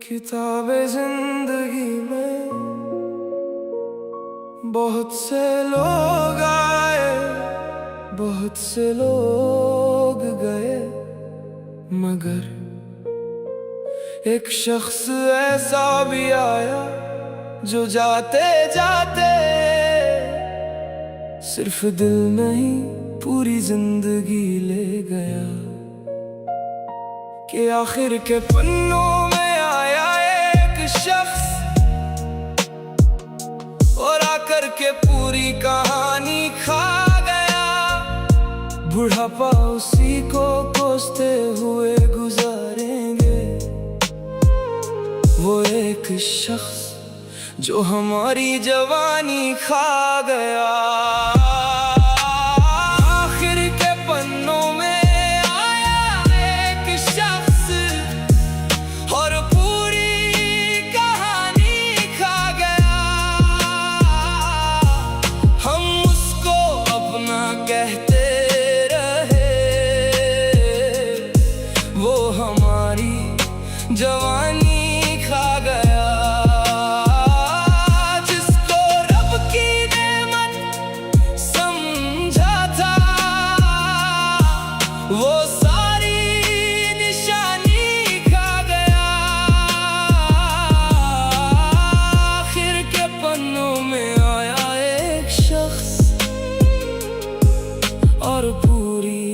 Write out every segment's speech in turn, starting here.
किताबें जिंदगी में बहुत से लोग आए, बहुत से लोग गए, मगर एक शख्स ऐसा भी आया जो जाते जाते सिर्फ दिल नहीं पूरी जिंदगी ले गया। कि आखिर के पन्नों में आया एक शख्स और आकर के पूरी कहानी खा गया। बुढ़ापा उसी को कोसते हुए गुजारेंगे, वो एक शख्स जो हमारी जवानी खा गया। जवानी खा गया, जिसको रब की नेमत समझा था, वो सारी निशानी खा गया। आखिर के पन्नों में आया एक शख्स और पूरी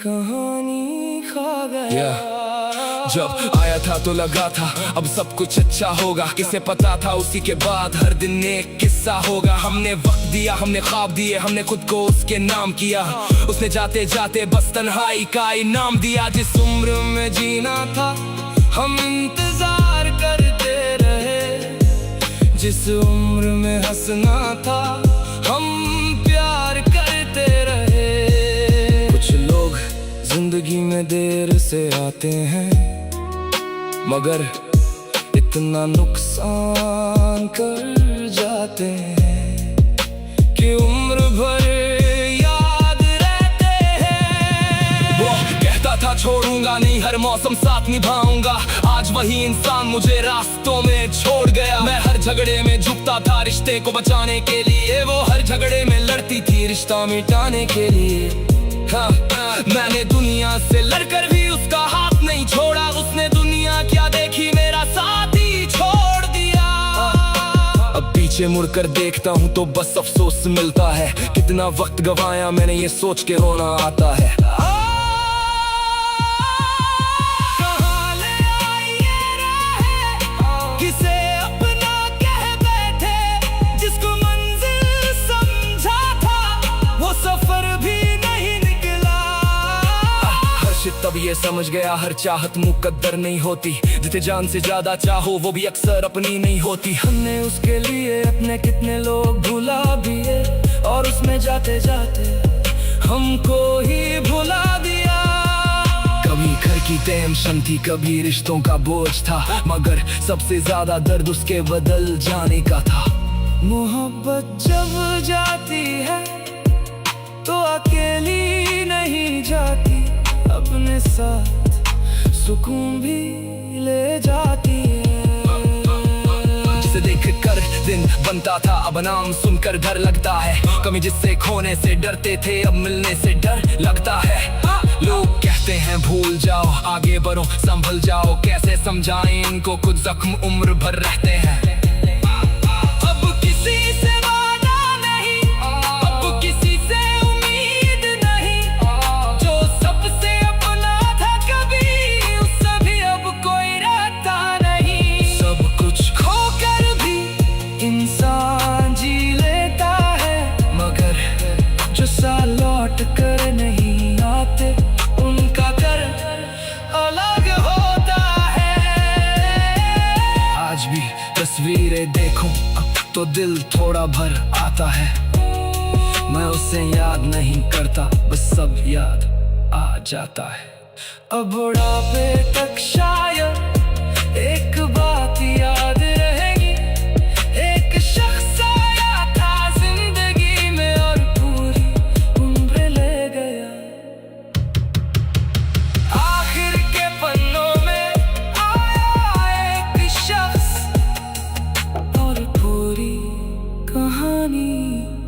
कहानी खा गया। जब आया था तो लगा था अब सब कुछ अच्छा होगा, किसे पता था उसी के बाद हर दिन एक किस्सा होगा। हमने वक्त दिया, हमने ख्वाब दिए, हमने खुद को उसके नाम किया। उसने जाते जाते बस तन्हाई का इनाम दिया। जिस उम्र में जीना था हम इंतजार करते रहे, जिस उम्र में हंसना था हम प्यार करते रहे। कुछ लोग जिंदगी में देर से आते हैं, मगर इतना नुकसान कर जाते हैं कि उम्र भर याद रहते हैं। वो कहता था छोड़ूंगा नहीं, हर मौसम साथ निभाऊंगा। आज वही इंसान मुझे रास्तों में छोड़ गया। मैं हर झगड़े में झुकता था रिश्ते को बचाने के लिए, वो हर झगड़े में लड़ती थी रिश्ता मिटाने के लिए। हाँ, मैंने दुनिया से लड़कर भी उसका हाथ नहीं छोड़ा। उसने दुनिया क्या देखी, मेरा साथ ही छोड़ दिया। अब पीछे मुड़कर देखता हूँ तो बस अफसोस मिलता है, कितना वक्त गवाया मैंने ये सोच के रोना आता है। तब ये समझ गया हर चाहत मुकद्दर नहीं होती, जिसे जान से ज्यादा चाहो वो भी अक्सर अपनी नहीं होती। हमने उसके लिए अपने कितने लोग भुला दिए, और उसमें जाते जाते हमको ही भुला दिया। कभी घर की टेंशन थी, कभी रिश्तों का बोझ था, मगर सबसे ज्यादा दर्द उसके बदल जाने का था। मोहब्बत जब जाती है तो अकेली नहीं जाती, अपने साथ सुकून भी ले जाती है। जिसे देख कर दिन बनता था अब नाम सुनकर डर लगता है। कमी जिससे खोने से डरते थे अब मिलने से डर लगता है। लोग कहते हैं भूल जाओ आगे बढ़ो संभल जाओ, कैसे समझाएं इनको खुद जख्म उम्र भर रहते हैं। लौट कर नहीं आते, उनका कर अलग होता है। आज भी तस्वीरें देखूं तो दिल थोड़ा भर आता है। मैं उसे याद नहीं करता, बस सब याद आ जाता है। अब बुढ़ापे तक शायद एक बात याद रहेगी, एक शख्स आया था जिंदगी में और पूरी उम्र ले गया। आखिर के पन्नों में आया एक कहानी।